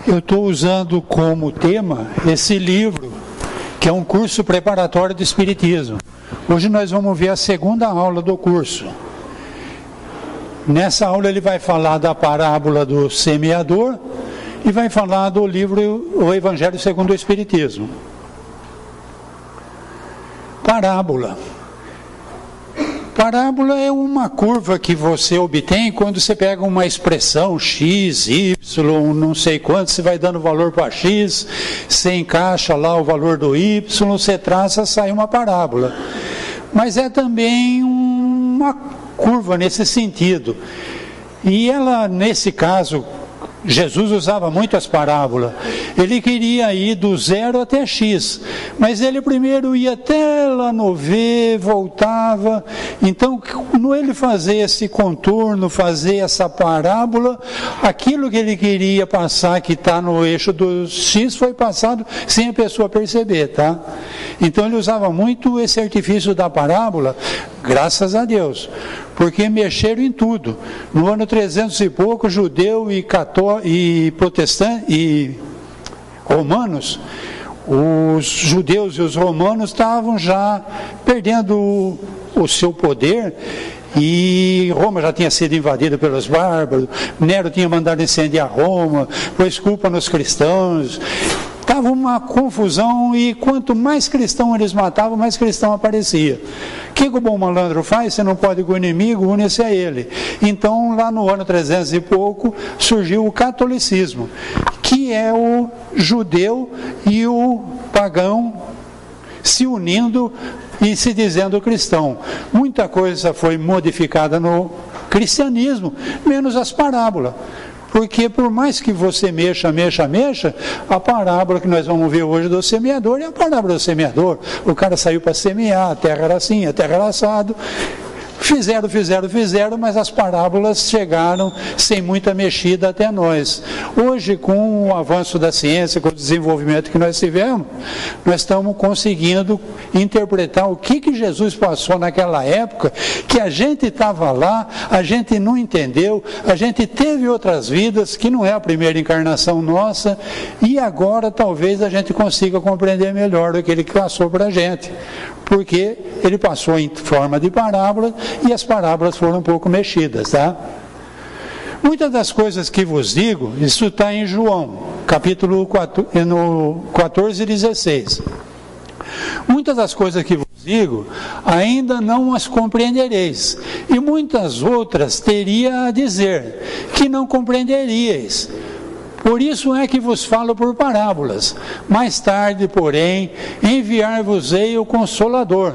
Eu estou usando como tema esse livro, que é um curso preparatório de Espiritismo. Hoje nós vamos ver a segunda aula do curso. Nessa aula ele vai falar da parábola do semeador e vai falar do livro O Evangelho segundo o Espiritismo. Parábola. Parábola é uma curva que você obtém quando você pega uma expressão x, y, não sei quanto, você vai dando valor para x, você encaixa lá o valor do y, você traça, sai uma parábola. Mas é também uma curva nesse sentido. E ela, nesse caso, Jesus usava muito as parábolas. Ele queria ir do 0 até X, mas ele primeiro ia até lá no V, voltava. Então, quando ele fazer esse contorno, fazer essa parábola, aquilo que ele queria passar, que está no eixo do X, foi passado sem a pessoa perceber, tá? Então ele usava muito esse artifício da parábola, graças a Deus, porque mexeram em tudo. No ano 300 e pouco, judeu e protestante e romanos, os judeus e os romanos estavam já perdendo o seu poder, e Roma já tinha sido invadida pelos bárbaros, Nero tinha mandado incendiar Roma, pôs culpa nos cristãos. Estava uma confusão, e quanto mais cristão eles matavam, mais cristão aparecia. O que o bom malandro faz? Você não pode com o inimigo, une-se a ele. Então, lá no ano 300 e pouco, surgiu o catolicismo, que é o judeu e o pagão se unindo e se dizendo cristão. Muita coisa foi modificada no cristianismo, menos as parábolas. Porque por mais que você mexa, a parábola que nós vamos ver hoje do semeador é a parábola do semeador. O cara saiu para semear, a terra era assim, a terra era assado. Fizeram, mas as parábolas chegaram sem muita mexida até nós. Hoje, com o avanço da ciência, com o desenvolvimento que nós tivemos, nós estamos conseguindo interpretar o que Jesus passou naquela época, que a gente estava lá, a gente não entendeu, a gente teve outras vidas, que não é a primeira encarnação nossa, e agora talvez a gente consiga compreender melhor o que ele passou para a gente. Porque ele passou em forma de parábola e as parábolas foram um pouco mexidas, tá? Muitas das coisas que vos digo, isso está em João, capítulo 14 e 16. Muitas das coisas que vos digo, ainda não as compreendereis, e muitas outras teria a dizer, que não compreenderíeis. Por isso é que vos falo por parábolas. Mais tarde, porém, enviar-vos-ei o Consolador,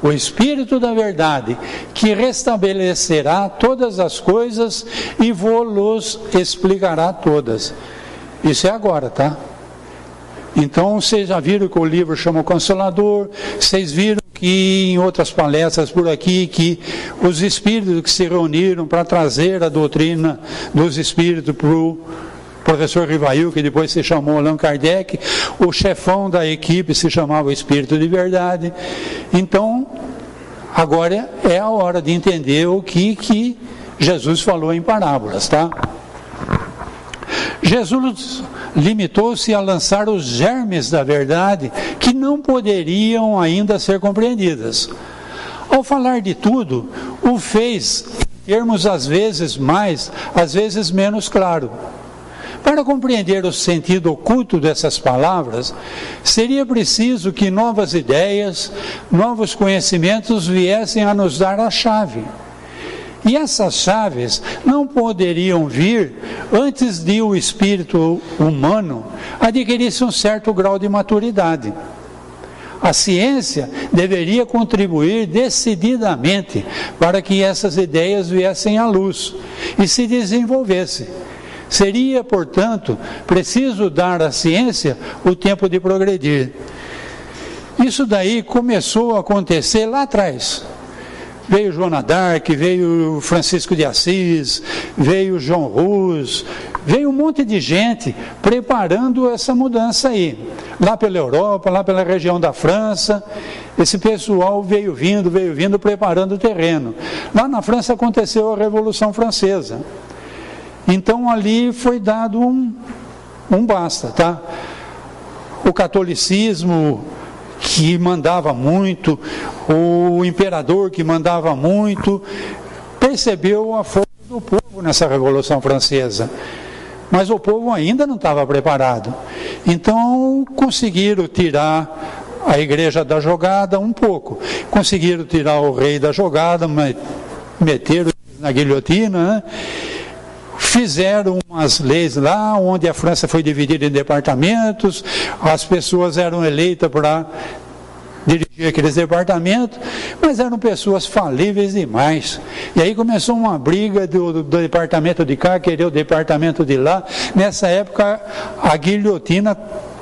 o Espírito da Verdade, que restabelecerá todas as coisas e vos explicará todas. Isso é agora, tá? Então, vocês já viram que o livro chama o Consolador, vocês viram que em outras palestras por aqui, que os espíritos que se reuniram para trazer a doutrina dos espíritos para o professor Rivail, que depois se chamou Allan Kardec, o chefão da equipe se chamava Espírito de Verdade. Então, agora é a hora de entender o que Jesus falou em parábolas, tá? Jesus limitou-se a lançar os germes da verdade que não poderiam ainda ser compreendidas. Ao falar de tudo, o fez em termos às vezes mais, às vezes menos claro. Para compreender o sentido oculto dessas palavras, seria preciso que novas ideias, novos conhecimentos viessem a nos dar a chave. E essas chaves não poderiam vir antes de o espírito humano adquirisse um certo grau de maturidade. A ciência deveria contribuir decididamente para que essas ideias viessem à luz e se desenvolvessem. Seria, portanto, preciso dar à ciência o tempo de progredir. Isso daí começou a acontecer lá atrás. Veio Joana d'Arc, veio Francisco de Assis, veio João Rus, veio um monte de gente preparando essa mudança aí. Lá pela Europa, lá pela região da França, esse pessoal veio vindo, preparando o terreno. Lá na França aconteceu a Revolução Francesa. Então ali foi dado um basta, tá? O catolicismo que mandava muito, o imperador que mandava muito, percebeu a força do povo nessa Revolução Francesa. Mas o povo ainda não estava preparado. Então conseguiram tirar a igreja da jogada um pouco. Conseguiram tirar o rei da jogada, meteram na guilhotina, né? Fizeram umas leis lá, onde a França foi dividida em departamentos, as pessoas eram eleitas para dirigir aqueles departamentos, mas eram pessoas falíveis demais. E aí começou uma briga do departamento de cá, querer o departamento de lá. Nessa época, a guilhotina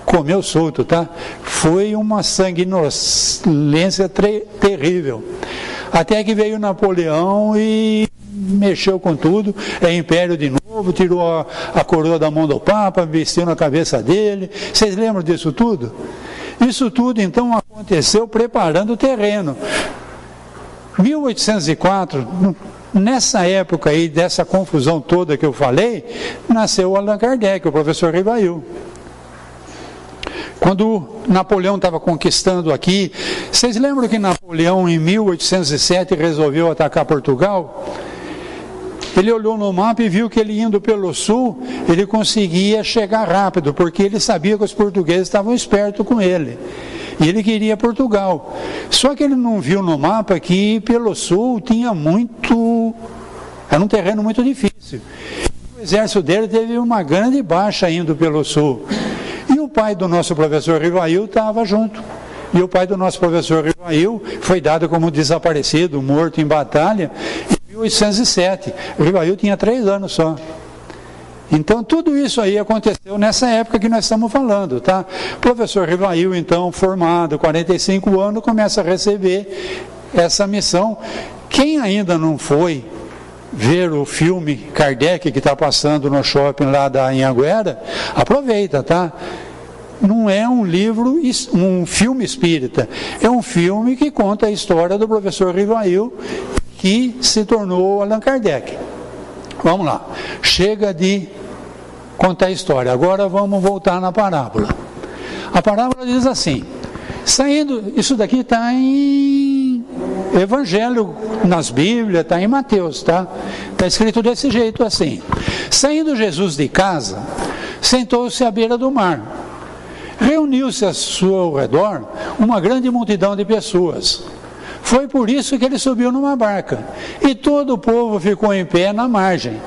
comeu solto, tá? Foi uma sanguinolência terrível. Até que veio Napoleão e mexeu com tudo, é império de novo, tirou a coroa da mão do Papa, vestiu na cabeça dele. Vocês lembram disso tudo? Isso tudo então aconteceu preparando o terreno. 1804, nessa época aí, dessa confusão toda que eu falei, nasceu Allan Kardec, o professor Rivail. Quando Napoleão estava conquistando aqui, vocês lembram que Napoleão em 1807 resolveu atacar Portugal? Ele olhou no mapa e viu que ele indo pelo sul, ele conseguia chegar rápido, porque ele sabia que os portugueses estavam espertos com ele. E ele queria Portugal. Só que ele não viu no mapa que pelo sul tinha muito... Era um terreno muito difícil. O exército dele teve uma grande baixa indo pelo sul. E o pai do nosso professor Rivail estava junto. E o pai do nosso professor Rivail foi dado como desaparecido, morto em batalha, em 1807. Rivail tinha 3 anos só. Então tudo isso aí aconteceu nessa época que nós estamos falando, tá? O professor Rivail, então, formado, 45 anos, começa a receber essa missão. Quem ainda não foi ver o filme Kardec que está passando no shopping lá da Anhanguera, aproveita, tá? Não é um livro, um filme espírita, é um filme que conta a história do professor Rivail, que se tornou Allan Kardec. Vamos lá, chega de contar a história, agora vamos voltar na parábola. A parábola diz assim, isso daqui está em Evangelho, nas Bíblias, está em Mateus, tá? Está escrito desse jeito assim: saindo Jesus de casa, sentou-se à beira do mar. Reuniu-se a seu redor uma grande multidão de pessoas. Foi por isso que ele subiu numa barca, e todo o povo ficou em pé na margem.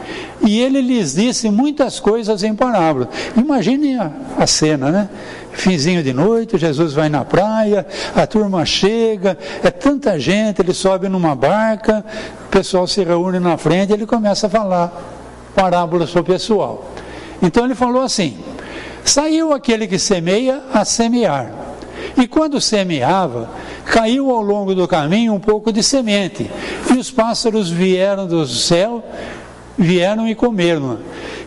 E ele lhes disse muitas coisas em parábola. Imagine a cena, né? Finzinho de noite, Jesus vai na praia, a turma chega, é tanta gente, ele sobe numa barca, o pessoal se reúne na frente e ele começa a falar parábolas para o pessoal. Então ele falou assim: saiu aquele que semeia a semear, e quando semeava, caiu ao longo do caminho um pouco de semente, e os pássaros vieram do céu, vieram e comeram.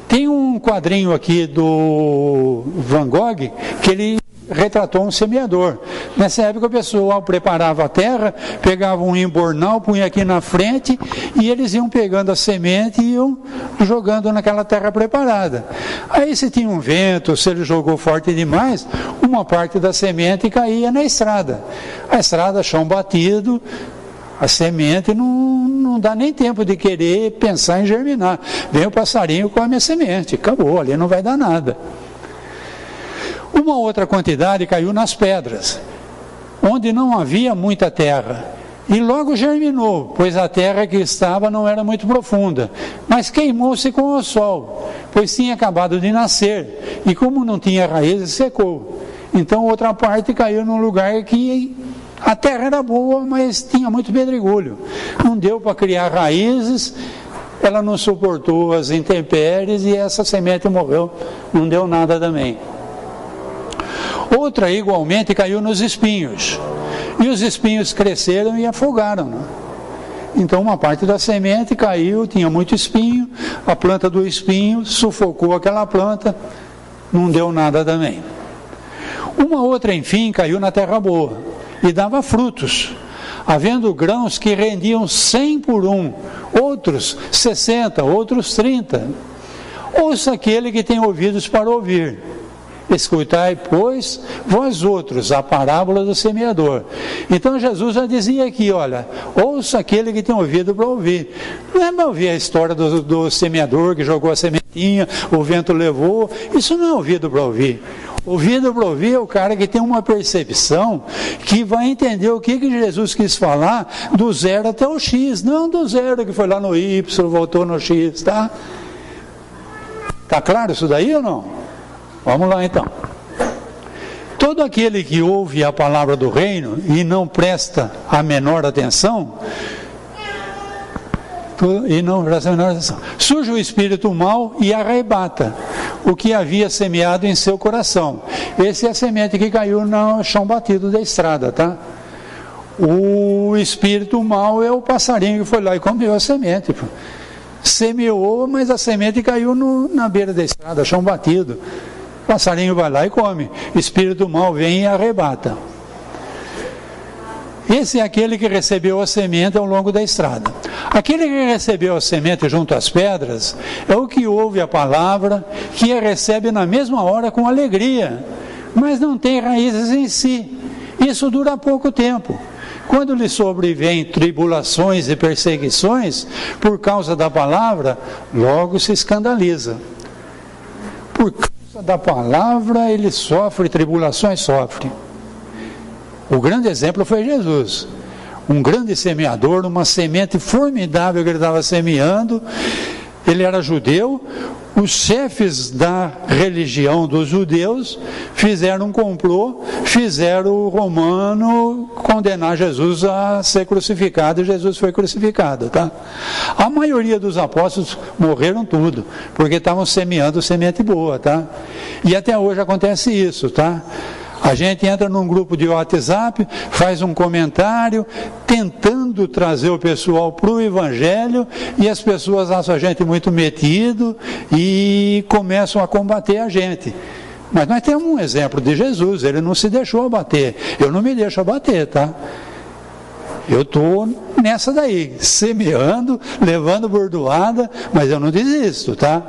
Tem um quadrinho aqui do Van Gogh que ele retratou um semeador. Nessa época o pessoal preparava a terra, pegava um embornal, punha aqui na frente e eles iam pegando a semente e iam jogando naquela terra preparada. Aí se tinha um vento, se ele jogou forte demais, uma parte da semente caía na estrada. A estrada, chão batido, a semente não dá nem tempo de querer pensar em germinar. Vem o passarinho e come a semente, acabou, ali não vai dar nada. Uma outra quantidade caiu nas pedras, onde não havia muita terra, e logo germinou, pois a terra que estava não era muito profunda, mas queimou-se com o sol, pois tinha acabado de nascer, e como não tinha raízes, secou. Então outra parte caiu num lugar que a terra era boa, mas tinha muito pedregulho, não deu para criar raízes, ela não suportou as intempéries e essa semente morreu, não deu nada também. Outra igualmente caiu nos espinhos, e os espinhos cresceram e afogaram, né? Então uma parte da semente caiu, tinha muito espinho, a planta do espinho sufocou aquela planta, não deu nada também. Uma outra, enfim, caiu na terra boa e dava frutos, havendo grãos que rendiam 100 por um, outros 60, outros 30. Ouça aquele que tem ouvidos para ouvir. Escutai, pois, vós outros, a parábola do semeador. Então Jesus já dizia aqui, olha, ouça aquele que tem ouvido para ouvir. Não é para ouvir a história do semeador que jogou a sementinha, o vento levou. Isso não é ouvido para ouvir. Ouvido para ouvir é o cara que tem uma percepção, que vai entender o que Jesus quis falar do 0 até o X, não do 0 que foi lá no Y, voltou no X, tá? Tá claro isso daí ou não? Vamos lá então. Todo aquele que ouve a palavra do reino e não presta a menor atenção, surge o espírito mau e arrebata o que havia semeado em seu coração. Essa é a semente que caiu no chão batido da estrada, tá? O espírito mau é o passarinho que foi lá e comeu a semente. Semeou, mas a semente caiu na beira da estrada, chão batido. O passarinho vai lá e come. O espírito mau vem e arrebata. Esse é aquele que recebeu a semente ao longo da estrada. Aquele que recebeu a semente junto às pedras é o que ouve a palavra, que a recebe na mesma hora com alegria, mas não tem raízes em si. Isso dura pouco tempo. Quando lhe sobrevêm tribulações e perseguições por causa da palavra, logo se escandaliza. Por causa da palavra ele sofre tribulações, sofre. O grande exemplo foi Jesus, um grande semeador, uma semente formidável que ele estava semeando. Ele era judeu, os chefes da religião dos judeus fizeram um complô, fizeram o romano condenar Jesus a ser crucificado, e Jesus foi crucificado, tá? A maioria dos apóstolos morreram tudo, porque estavam semeando semente boa, tá? E até hoje acontece isso, tá? A gente entra num grupo de WhatsApp, faz um comentário, tentando trazer o pessoal para o Evangelho, e as pessoas acham a gente muito metido e começam a combater a gente. Mas nós temos um exemplo de Jesus, ele não se deixou abater. Eu não me deixo abater, tá? Eu estou nessa daí, semeando, levando bordoada, mas eu não desisto, tá?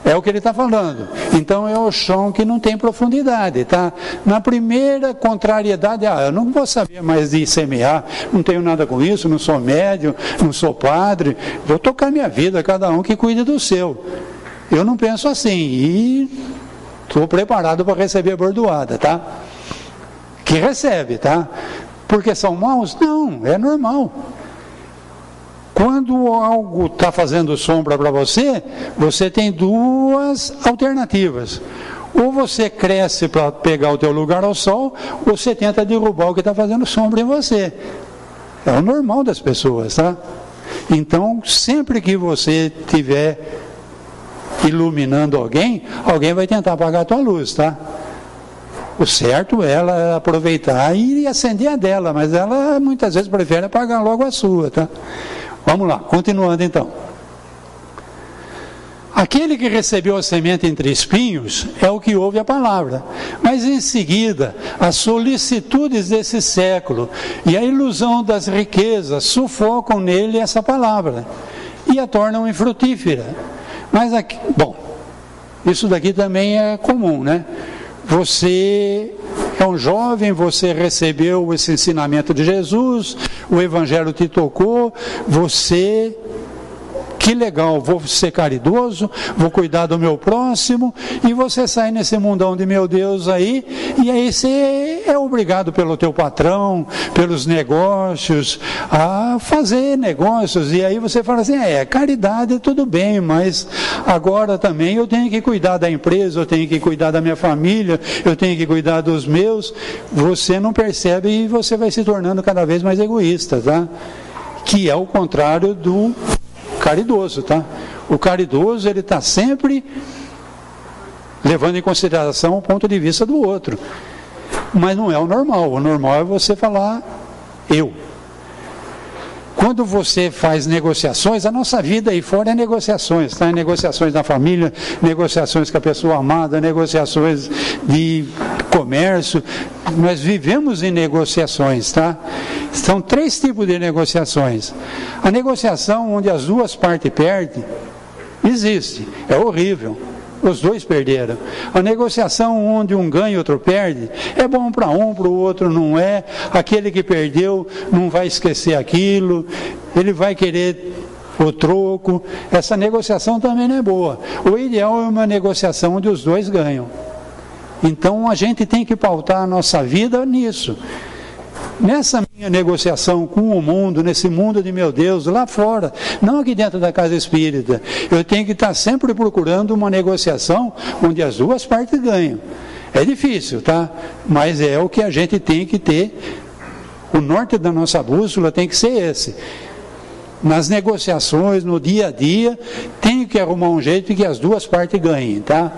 É o que ele está falando. Então é o chão que não tem profundidade, tá? Na primeira contrariedade, eu não vou saber mais de semear, não tenho nada com isso, não sou médium, não sou padre, vou tocar minha vida, cada um que cuide do seu. Eu não penso assim, e estou preparado para receber a bordoada, tá? Que recebe, tá? Porque são maus? Não, é normal. Quando algo está fazendo sombra para você, você tem duas alternativas. Ou você cresce para pegar o teu lugar ao sol, ou você tenta derrubar o que está fazendo sombra em você. É o normal das pessoas, tá? Então, sempre que você estiver iluminando alguém, alguém vai tentar apagar a tua luz, tá? O certo é ela aproveitar e acender a dela, mas ela muitas vezes prefere apagar logo a sua, tá? Vamos lá, continuando então. Aquele que recebeu a semente entre espinhos é o que ouve a palavra, mas em seguida as solicitudes desse século e a ilusão das riquezas sufocam nele essa palavra e a tornam infrutífera. Mas aqui, bom, isso daqui também é comum, né? Você é um jovem, você recebeu esse ensinamento de Jesus, o Evangelho te tocou, você, que legal, vou ser caridoso, vou cuidar do meu próximo, e você sai nesse mundão de meu Deus aí, e aí você é obrigado pelo teu patrão, pelos negócios, a fazer negócios, e aí você fala assim, caridade tudo bem, mas agora também eu tenho que cuidar da empresa, eu tenho que cuidar da minha família, eu tenho que cuidar dos meus. Você não percebe e você vai se tornando cada vez mais egoísta, tá? Que é o contrário do caridoso, tá? O caridoso, ele está sempre levando em consideração o ponto de vista do outro. Mas não é o normal. O normal é você falar eu. Quando você faz negociações, a nossa vida aí fora é negociações, tá? Negociações na família, negociações com a pessoa amada, negociações de comércio. Nós vivemos em negociações, tá? São 3 tipos de negociações. A negociação onde as duas partes perdem, Existe, é horrível. Os dois perderam. A negociação onde um ganha e outro perde, é bom para um, para o outro não é. Aquele que perdeu não vai esquecer aquilo, ele vai querer o troco. Essa negociação também não é boa. O ideal é uma negociação onde os dois ganham. Então a gente tem que pautar a nossa vida nisso. Nessa minha negociação com o mundo, nesse mundo de meu Deus, lá fora, não aqui dentro da casa espírita, eu tenho que estar sempre procurando uma negociação onde as duas partes ganham. É difícil, tá? Mas é o que a gente tem que ter. O norte da nossa bússola tem que ser esse. Nas negociações, no dia a dia, tem que arrumar um jeito de que as duas partes ganhem, tá?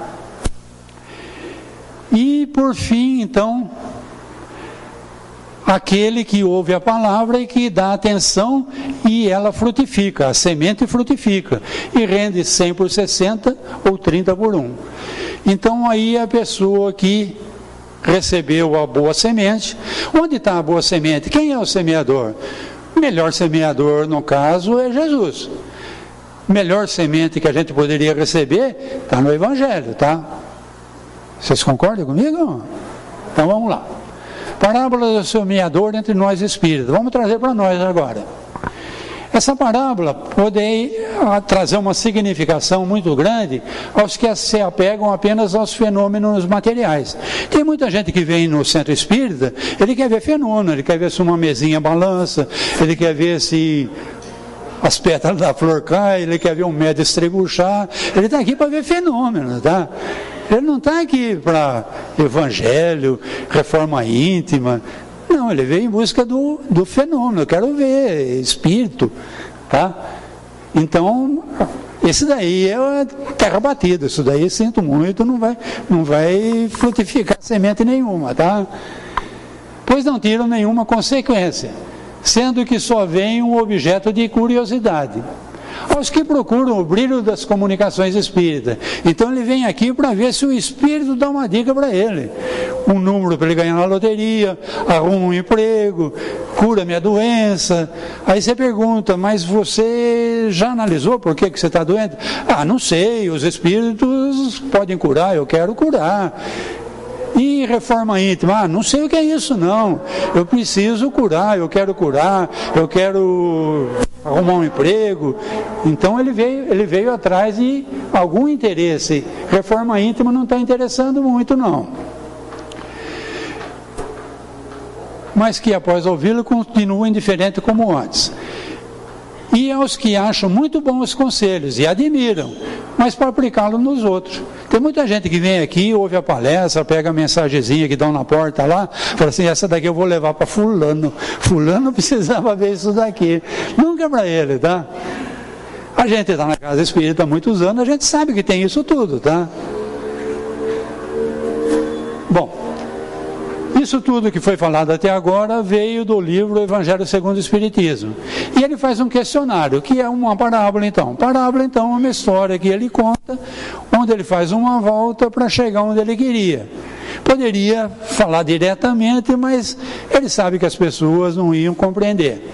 E por fim, então, aquele que ouve a palavra e que dá atenção e ela frutifica, a semente frutifica e rende 100 por 60 ou 30 por 1. Então aí a pessoa que recebeu a boa semente, onde está a boa semente? Quem é o semeador? O melhor semeador no caso é Jesus. Melhor semente que a gente poderia receber está no Evangelho, tá? Vocês concordam comigo? Então vamos lá. Parábola do semeador entre nós espíritas. Vamos trazer para nós agora. Essa parábola pode trazer uma significação muito grande aos que se apegam apenas aos fenômenos materiais. Tem muita gente que vem no centro espírita, ele quer ver fenômeno, ele quer ver se uma mesinha balança, ele quer ver se as pétalas da flor caem, ele quer ver um médico estrebuchar, ele está aqui para ver fenômeno, tá? Ele não está aqui para evangelho, reforma íntima. Não, ele veio em busca do fenômeno. Eu quero ver espírito, tá? Então, esse daí é terra batida. Isso daí, sinto muito, não vai frutificar semente nenhuma, tá? Pois não tiram nenhuma consequência, sendo que só vem um objeto de curiosidade. Aos que procuram o brilho das comunicações espíritas. Então ele vem aqui para ver se o espírito dá uma dica para ele. Um número para ele ganhar na loteria, arruma um emprego, cura minha doença. Aí você pergunta, mas você já analisou por que você está doente? Ah, não sei, os espíritos podem curar, eu quero curar. E reforma íntima? Ah, não sei o que é isso não. Eu preciso curar, eu quero arrumar um emprego. Então ele veio atrás de algum interesse. Reforma íntima não está interessando muito não. Mas que após ouvi-lo continua indiferente como antes. E aos que acham muito bons os conselhos e admiram, mas para aplicá-lo nos outros. Tem muita gente que vem aqui, ouve a palestra, pega a mensagenzinha que dão na porta lá, fala assim, essa daqui eu vou levar para fulano. Fulano precisava ver isso daqui. Nunca para ele, tá? A gente está na casa espírita há muitos anos, a gente sabe que tem isso tudo, tá? Bom, isso tudo que foi falado até agora veio do livro Evangelho segundo o Espiritismo. E ele faz um questionário, que é uma parábola então. Parábola então é uma história que ele conta, onde ele faz uma volta para chegar onde ele queria. Poderia falar diretamente, mas ele sabe que as pessoas não iam compreender.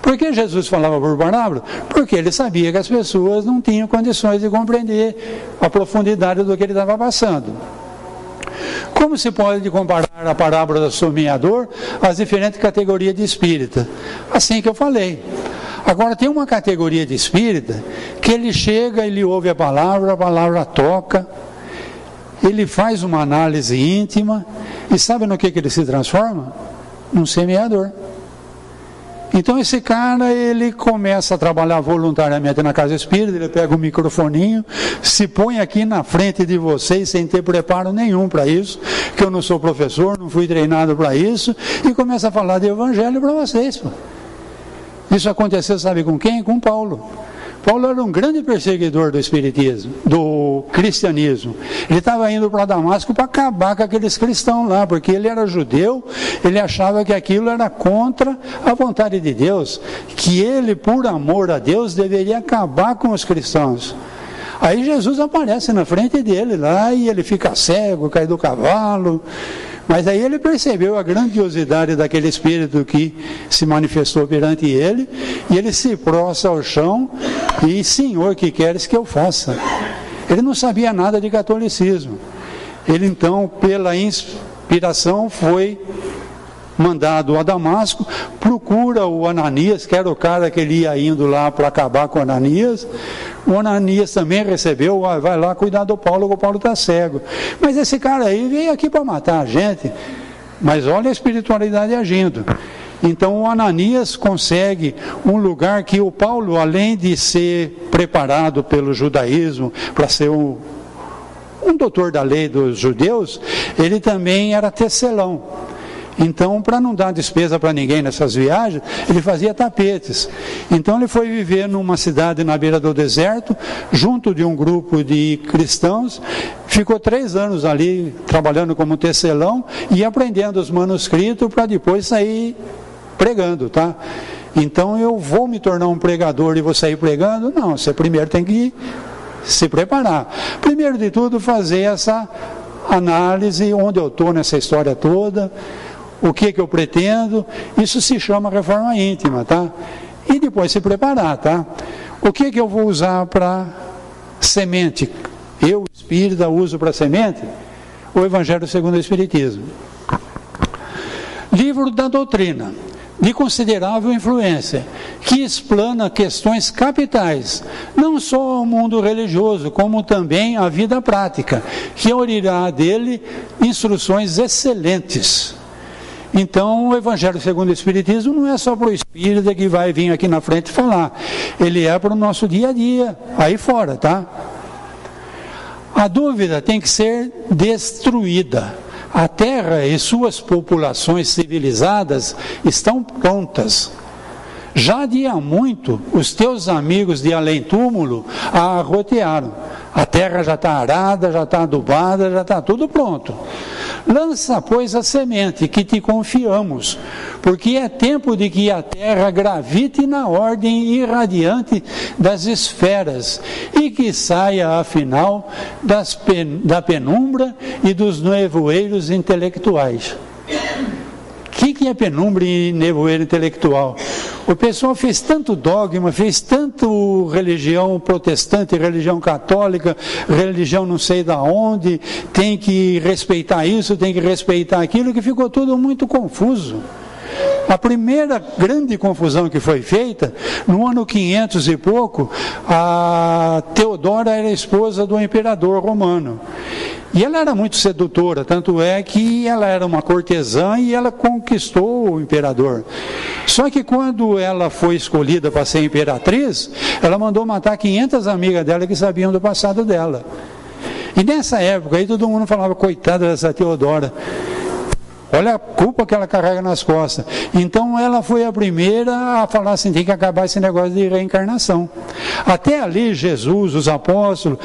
Por que Jesus falava por parábola? Porque ele sabia que as pessoas não tinham condições de compreender a profundidade do que ele estava passando. Como se pode comparar a parábola do semeador às diferentes categorias de espírita? Assim que eu falei. Agora tem uma categoria de espírita que ele chega, ele ouve a palavra toca, ele faz uma análise íntima e sabe no que ele se transforma? Num semeador. Então esse cara, ele começa a trabalhar voluntariamente na casa espírita, ele pega o microfoninho, se põe aqui na frente de vocês sem ter preparo nenhum para isso, que eu não sou professor, não fui treinado para isso, e começa a falar de evangelho para vocês. Pô. Isso aconteceu, sabe com quem? Com Paulo. Paulo era um grande perseguidor do espiritismo, do cristianismo. Ele estava indo para Damasco para acabar com aqueles cristãos lá, porque ele era judeu, ele achava que aquilo era contra a vontade de Deus, que ele, por amor a Deus, deveria acabar com os cristãos. Aí Jesus aparece na frente dele lá e ele fica cego, cai do cavalo. Mas aí ele percebeu a grandiosidade daquele espírito que se manifestou perante ele, e ele se prostra ao chão E Senhor, que queres que eu faça? Ele não sabia nada de catolicismo. Ele então, pela inspiração, foi mandado a Damasco, procura o Ananias, que era o cara que ele ia indo lá para acabar com o Ananias. O Ananias também recebeu, vai lá cuidar do Paulo, que o Paulo está cego. Mas esse cara aí veio aqui para matar a gente. Mas olha a espiritualidade agindo. Então o Ananias consegue um lugar que o Paulo, além de ser preparado pelo judaísmo para ser um doutor da lei dos judeus, ele também era tecelão. Então, para não dar despesa para ninguém nessas viagens, ele fazia tapetes. Então ele foi viver numa cidade na beira do deserto, junto de um grupo de cristãos, ficou 3 anos ali trabalhando como tecelão e aprendendo os manuscritos para depois sair pregando, tá? Então eu vou me tornar um pregador e vou sair pregando? Não, você primeiro tem que se preparar. Primeiro de tudo, fazer essa análise, onde eu estou nessa história toda, o que eu pretendo. Isso se chama reforma íntima, tá? E depois se preparar, tá? O que eu vou usar para semente? Eu, espírita, uso para semente o Evangelho segundo o Espiritismo. Livro da doutrina, de considerável influência, que explana questões capitais, não só ao mundo religioso, como também à vida prática, que aurirá dele instruções excelentes. Então, o Evangelho segundo o Espiritismo não é só para o espírita que vai vir aqui na frente falar, ele é para o nosso dia a dia, aí fora, tá? A dúvida tem que ser destruída. A Terra e suas populações civilizadas estão prontas. Já de há muito, os teus amigos de além-túmulo a arrotearam. A terra já está arada, já está adubada, já está tudo pronto. Lança, pois, a semente que te confiamos, porque é tempo de que a terra gravite na ordem irradiante das esferas e que saia, afinal, da penumbra e dos nevoeiros intelectuais. O que é penumbra e nevoeiro intelectual? O pessoal fez tanto dogma, fez tanto religião protestante, religião católica, religião não sei da onde, tem que respeitar isso, tem que respeitar aquilo, que ficou tudo muito confuso. A primeira grande confusão que foi feita, no ano 500 e pouco, a Teodora era esposa do imperador romano. E ela era muito sedutora, tanto é que ela era uma cortesã e ela conquistou o imperador. Só que quando ela foi escolhida para ser imperatriz, ela mandou matar 500 amigas dela que sabiam do passado dela. E nessa época aí todo mundo falava, coitada dessa Teodora. Olha a culpa que ela carrega nas costas. Então ela foi a primeira a falar assim, tem que acabar esse negócio de reencarnação. Até ali Jesus, os apóstolos,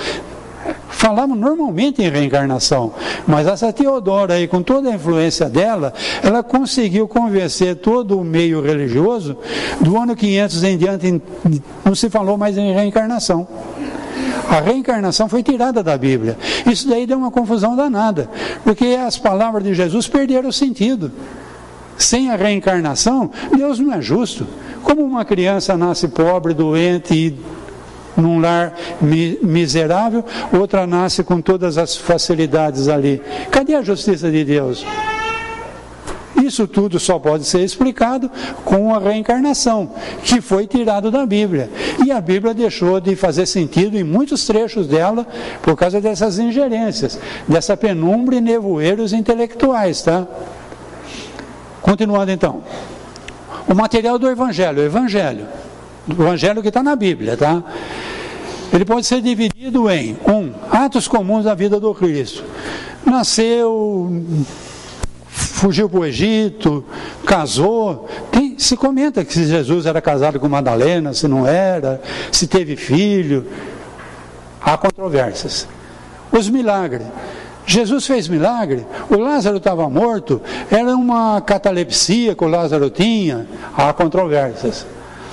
falavam normalmente em reencarnação, mas essa Teodora aí, com toda a influência dela, ela conseguiu convencer todo o meio religioso. Do ano 500 em diante não se falou mais em reencarnação. A reencarnação foi tirada da Bíblia. Isso daí deu uma confusão danada, porque as palavras de Jesus perderam o sentido. Sem a reencarnação, Deus não é justo. Como uma criança nasce pobre, doente e num lar miserável, outra nasce com todas as facilidades ali. Cadê a justiça de Deus? Isso tudo só pode ser explicado com a reencarnação, que foi tirado da Bíblia. E a Bíblia deixou de fazer sentido em muitos trechos dela por causa dessas ingerências, dessa penumbra e nevoeiros intelectuais, tá? Continuando então. O material do Evangelho, o Evangelho que está na Bíblia, tá? Ele pode ser dividido em atos comuns da vida do Cristo. Nasceu, fugiu para o Egito, casou. Se comenta que se Jesus era casado com Madalena, se não era, se teve filho. Há controvérsias. Os milagres. Jesus fez milagre, o Lázaro estava morto, era uma catalepsia que o Lázaro tinha. Há controvérsias.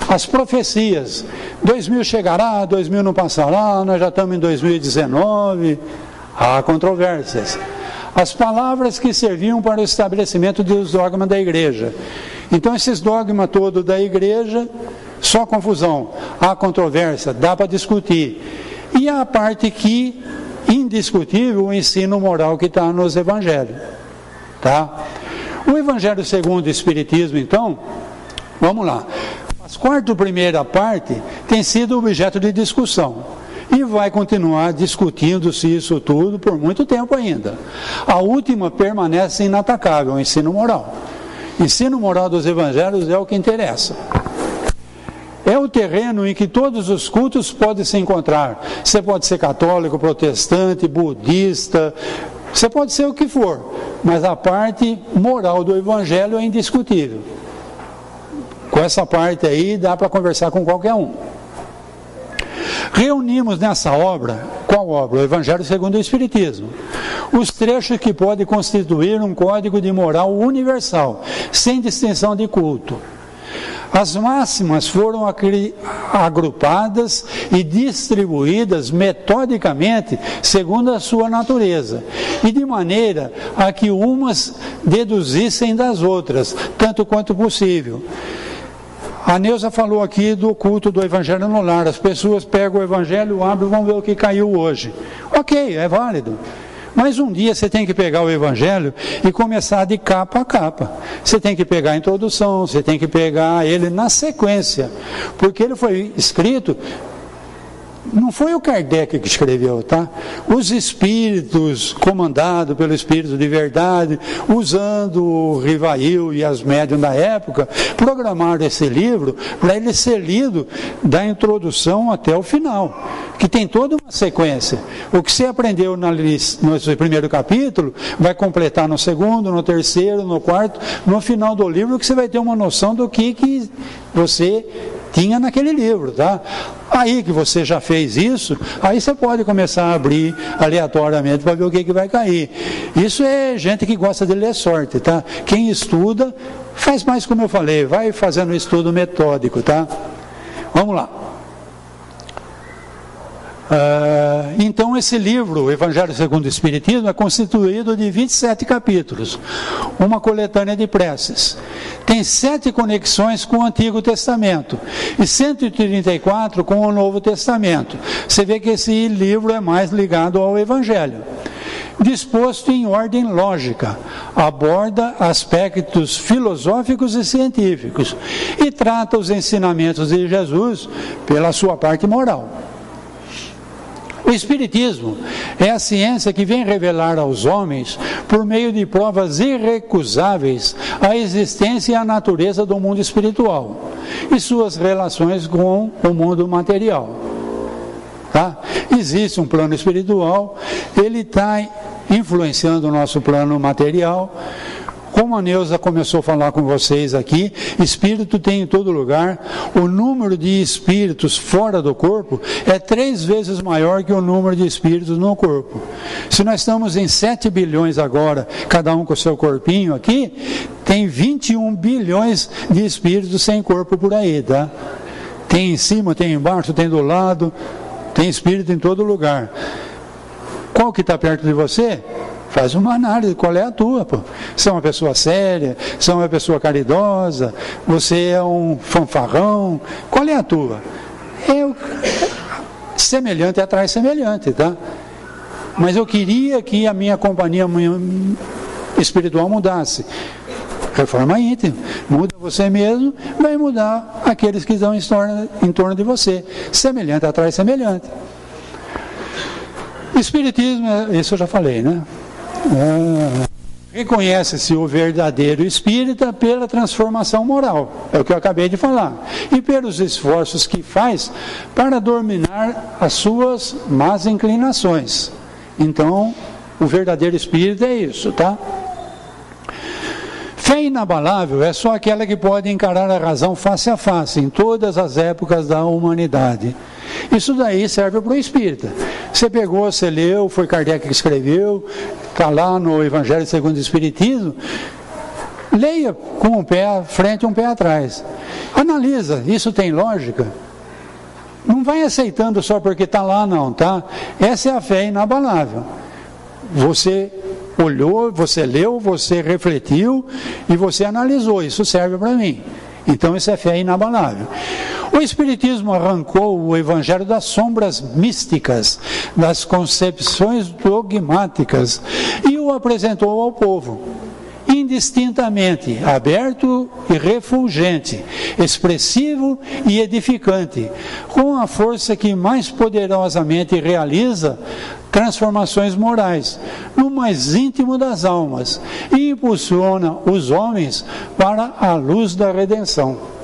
As profecias, 2000 chegará, 2000 não passará, nós já estamos em 2019, há controvérsias. As palavras que serviam para o estabelecimento dos dogmas da igreja. Então esses dogmas todos da igreja só confusão, há controvérsia, dá para discutir. E a parte que, indiscutível, o ensino moral que está nos evangelhos. Tá? O Evangelho segundo o Espiritismo, então, vamos lá. A quarta primeira parte tem sido objeto de discussão. E vai continuar discutindo-se isso tudo por muito tempo ainda. A última permanece inatacável, o ensino moral. O ensino moral dos evangelhos é o que interessa. É o terreno em que todos os cultos podem se encontrar. Você pode ser católico, protestante, budista, você pode ser o que for, mas a parte moral do evangelho é indiscutível. Com essa parte aí dá para conversar com qualquer um. Reunimos nessa obra, qual obra? O Evangelho segundo o Espiritismo, os trechos que podem constituir um código de moral universal, sem distinção de culto. As máximas foram agrupadas e distribuídas metodicamente segundo a sua natureza, e de maneira a que umas deduzissem das outras, tanto quanto possível. A Neuza falou aqui do culto do Evangelho no lar. As pessoas pegam o Evangelho, abrem e vão ver o que caiu hoje. Ok, é válido. Mas um dia você tem que pegar o Evangelho e começar de capa a capa. Você tem que pegar a introdução, você tem que pegar ele na sequência. Porque ele foi escrito... Não foi o Kardec que escreveu, tá? Os espíritos, comandados pelo Espírito de Verdade, usando o Rivail e as médiuns da época, programaram esse livro para ele ser lido da introdução até o final, que tem toda uma sequência. O que você aprendeu no primeiro capítulo, vai completar no segundo, no terceiro, no quarto, no final do livro, que você vai ter uma noção do que você tinha naquele livro, tá? Aí que você já fez isso, aí você pode começar a abrir aleatoriamente para ver o que vai cair. Isso é gente que gosta de ler sorte, tá? Quem estuda, faz mais como eu falei, vai fazendo um estudo metódico, tá? Vamos lá. Então esse livro, o Evangelho segundo o Espiritismo, é constituído de 27 capítulos, uma coletânea de preces. Tem 7 conexões com o Antigo Testamento e 134 com o Novo Testamento. Você vê que esse livro é mais ligado ao Evangelho. Disposto em ordem lógica, aborda aspectos filosóficos e científicos e trata os ensinamentos de Jesus pela sua parte moral. O Espiritismo é a ciência que vem revelar aos homens, por meio de provas irrecusáveis, a existência e a natureza do mundo espiritual e suas relações com o mundo material. Tá? Existe um plano espiritual, ele está influenciando o nosso plano material. Como a Neuza começou a falar com vocês aqui, espírito tem em todo lugar. O número de espíritos fora do corpo é 3 vezes maior que o número de espíritos no corpo. Se nós estamos em 7 bilhões agora, cada um com o seu corpinho aqui, tem 21 bilhões de espíritos sem corpo por aí, tá? Tem em cima, tem embaixo, tem do lado, tem espírito em todo lugar. Qual que está perto de você? Faz uma análise, qual é a tua, pô? Você é uma pessoa séria, você é uma pessoa caridosa, você é um fanfarrão, qual é a tua? Semelhante atrai semelhante, tá? Mas eu queria que a minha companhia espiritual mudasse. Reforma íntima, muda você mesmo, vai mudar aqueles que estão em torno de você. Semelhante atrai semelhante. Espiritismo, isso eu já falei, né? Reconhece-se o verdadeiro espírita pela transformação moral, é o que eu acabei de falar, e pelos esforços que faz para dominar as suas más inclinações. Então, o verdadeiro espírita é isso, tá? Fé inabalável é só aquela que pode encarar a razão face a face, em todas as épocas da humanidade. Isso daí serve para o espírita. Você pegou, você leu, foi Kardec que escreveu, está lá no Evangelho segundo o Espiritismo, leia com um pé à frente e um pé atrás. Analisa, isso tem lógica? Não vai aceitando só porque está lá não, tá? Essa é a fé inabalável. Você olhou, você leu, você refletiu e você analisou, isso serve para mim. Então isso é fé inabalável. O Espiritismo arrancou o Evangelho das sombras místicas, das concepções dogmáticas, e o apresentou ao povo, indistintamente, aberto e refulgente, expressivo e edificante, com a força que mais poderosamente realiza transformações morais no mais íntimo das almas e impulsiona os homens para a luz da redenção.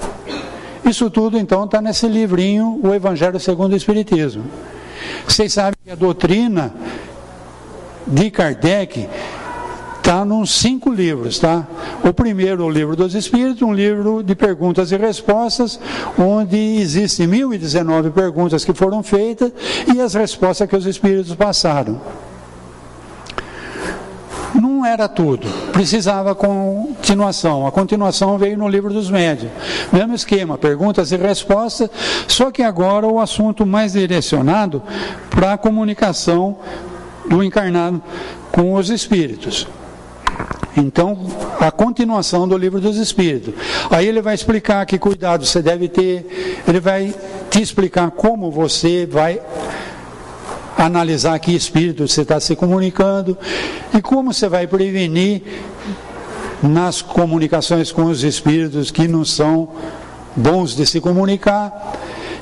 Isso tudo, então, está nesse livrinho, O Evangelho segundo o Espiritismo. Vocês sabem que a doutrina de Kardec está nos 5 livros, tá? O primeiro, o Livro dos Espíritos, um livro de perguntas e respostas, onde existem 1019 perguntas que foram feitas e as respostas que os Espíritos passaram. Não era tudo, precisava continuação. A continuação veio no Livro dos Médiuns. Mesmo esquema, perguntas e respostas, só que agora o assunto mais direcionado para a comunicação do encarnado com os espíritos. Então, a continuação do Livro dos Espíritos. Aí ele vai explicar que cuidado você deve ter, ele vai te explicar como você vai analisar que espírito você está se comunicando e como você vai prevenir nas comunicações com os espíritos que não são bons de se comunicar.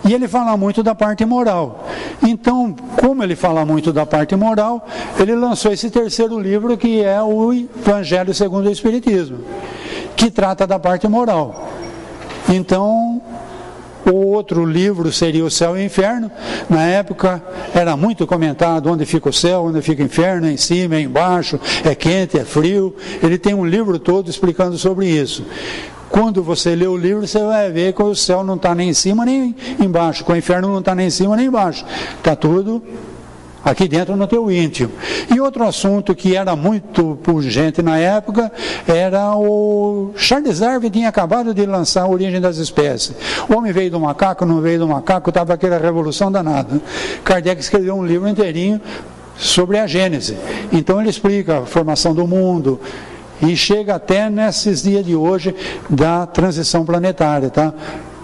E ele fala muito da parte moral. Então, como ele fala muito da parte moral, ele lançou esse terceiro livro, que é o Evangelho segundo o Espiritismo, que trata da parte moral. Então, o outro livro seria o Céu e o Inferno. Na época era muito comentado onde fica o céu, onde fica o inferno, é em cima, é embaixo, é quente, é frio. Ele tem um livro todo explicando sobre isso. Quando você lê o livro, você vai ver que o céu não está nem em cima nem embaixo, que o inferno não está nem em cima nem embaixo. Está tudo aqui dentro no teu íntimo. E outro assunto que era muito pungente na época era o Charles Darwin tinha acabado de lançar A Origem das Espécies. O homem veio do macaco, não veio do macaco, estava aquela revolução danada. Kardec escreveu um livro inteirinho sobre a Gênese. Então ele explica a formação do mundo e chega até nesses dias de hoje da transição planetária, tá?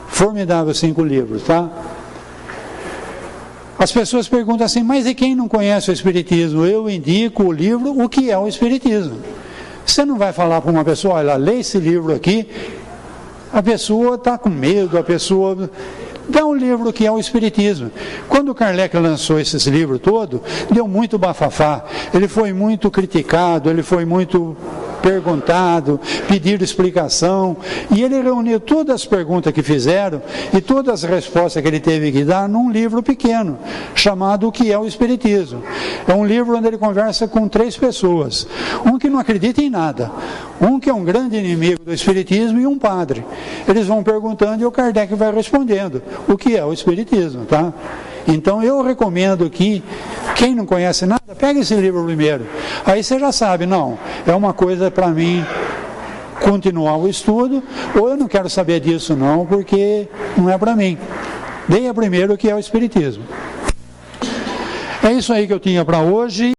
Formidável 5 livros, tá? As pessoas perguntam assim, mas e quem não conhece o Espiritismo? Eu indico o livro O que é o Espiritismo. Você não vai falar para uma pessoa, olha, lê esse livro aqui, a pessoa está com medo, a pessoa... Dá um livro que é o Espiritismo. Quando o Kardec lançou esses livros todos, deu muito bafafá. Ele foi muito criticado, ele foi muito perguntado, pediram explicação, e ele reuniu todas as perguntas que fizeram e todas as respostas que ele teve que dar num livro pequeno, chamado O que é o Espiritismo. É um livro onde ele conversa com 3 pessoas, um que não acredita em nada, um que é um grande inimigo do Espiritismo e um padre. Eles vão perguntando e o Kardec vai respondendo o que é o Espiritismo, tá? Então eu recomendo que quem não conhece nada, pega esse livro primeiro. Aí você já sabe, não, é uma coisa para mim continuar o estudo, ou eu não quero saber disso não, porque não é para mim. Leia primeiro o que é o Espiritismo. É isso aí que eu tinha para hoje.